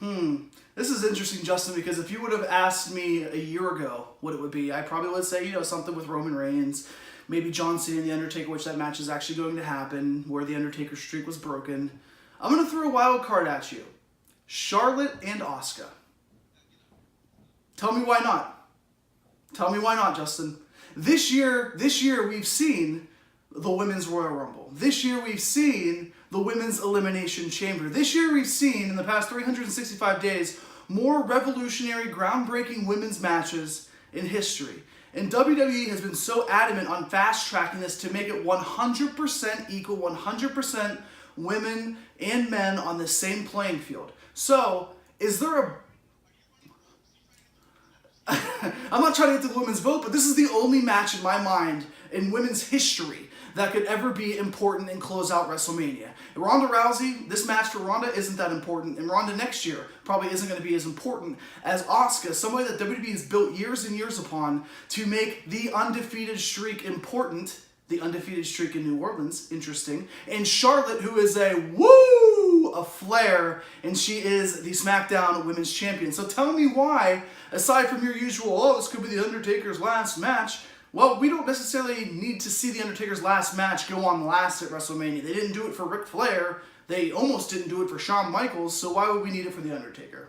Mm-hmm. This is interesting, Justin, because if you would have asked me a year ago what it would be, I probably would say, something with Roman Reigns, maybe John Cena and The Undertaker, which that match is actually going to happen, where The Undertaker's streak was broken. I'm going to throw a wild card at you. Charlotte and Asuka. Tell me why not. Tell me why not, Justin. This year we've seen the Women's Royal Rumble. This year we've seen the Women's Elimination Chamber. This year we've seen, in the past 365 days, more revolutionary, groundbreaking women's matches in history. And WWE has been so adamant on fast-tracking this to make it 100% equal, 100% women and men on the same playing field. So, is there a... I'm not trying to get the women's vote, but this is the only match in my mind in women's history that could ever be important and close out WrestleMania. Ronda Rousey, this match for Ronda isn't that important, and Ronda next year probably isn't going to be as important as Asuka, somebody that WWE has built years and years upon to make the undefeated streak important. The undefeated streak in New Orleans, interesting. And Charlotte, who is a flair, and she is the SmackDown Women's Champion. So tell me why, aside from your usual, this could be The Undertaker's last match. Well, we don't necessarily need to see The Undertaker's last match go on last at WrestleMania. They didn't do it for Ric Flair. They almost didn't do it for Shawn Michaels, so why would we need it for The Undertaker?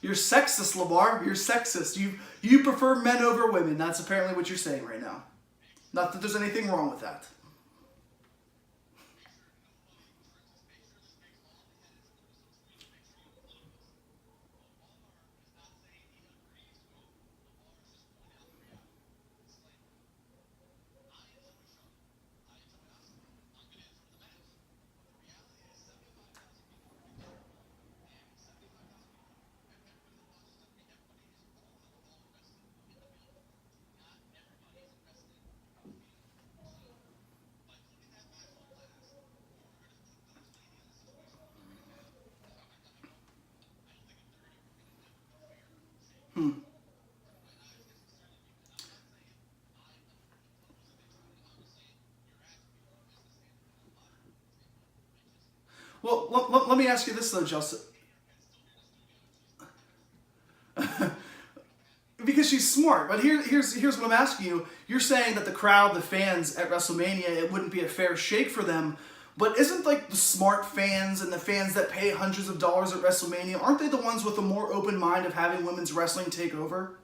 You're sexist, Lamar. You're sexist. You prefer men over women. That's apparently what you're saying right now. Not that there's anything wrong with that. Well, let me ask you this though, Justin. Because she's smart, but here's what I'm asking you. You're saying that the crowd, the fans at WrestleMania, it wouldn't be a fair shake for them. But isn't like the smart fans and the fans that pay hundreds of dollars at WrestleMania, aren't they the ones with a more open mind of having women's wrestling take over?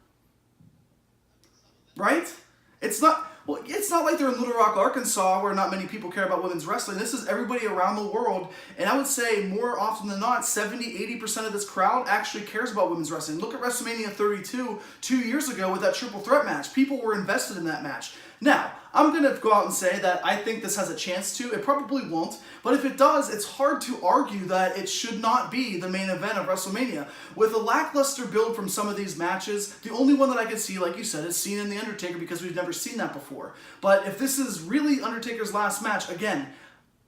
Right? It's not like they're in Little Rock, Arkansas, where not many people care about women's wrestling. This is everybody around the world, and I would say more often than not, 70-80% of this crowd actually cares about women's wrestling. Look at WrestleMania 32 2 years ago with that triple threat match. People were invested in that match. Now, I'm going to go out and say that I think this has a chance to. It probably won't, but if it does, it's hard to argue that it should not be the main event of WrestleMania. With a lackluster build from some of these matches, the only one that I could see, like you said, is Cena and The Undertaker, because we've never seen that before. But if this is really Undertaker's last match, again,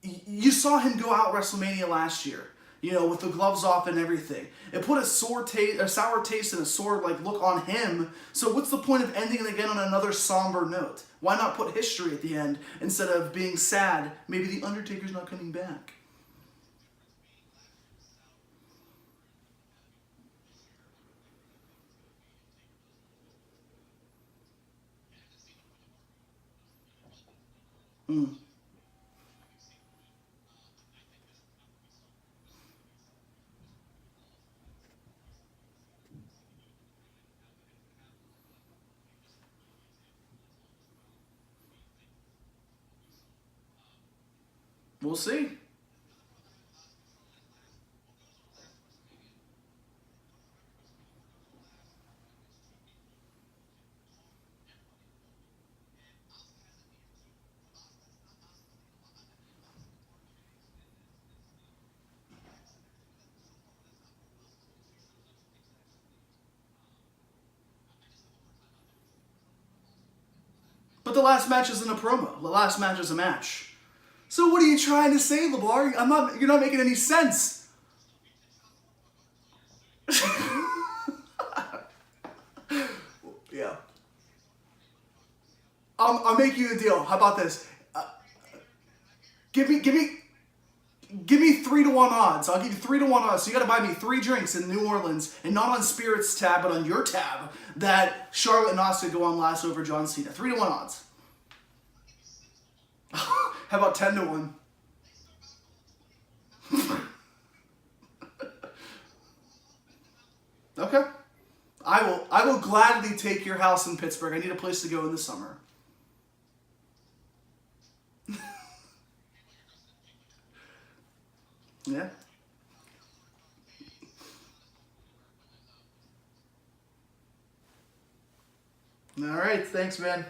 you saw him go out WrestleMania last year. With the gloves off and everything. It put a sour taste and a sore look on him. So what's the point of ending it again on another somber note? Why not put history at the end instead of being sad? Maybe The Undertaker's not coming back. Mm. We'll see. But the last match isn't a promo. The last match is a match. So what are you trying to say, LeVar? You're not making any sense. Yeah. I'll make you a deal. How about this? Give me 3-1 odds. I'll give you 3-1 odds. So you got to buy me 3 drinks in New Orleans, and not on Spirit's tab, but on your tab, that Charlotte and Asuka go on last over John Cena. 3-1 odds. How about 10-1? Okay. I will gladly take your house in Pittsburgh. I need a place to go in the summer. Yeah. All right. Thanks, man.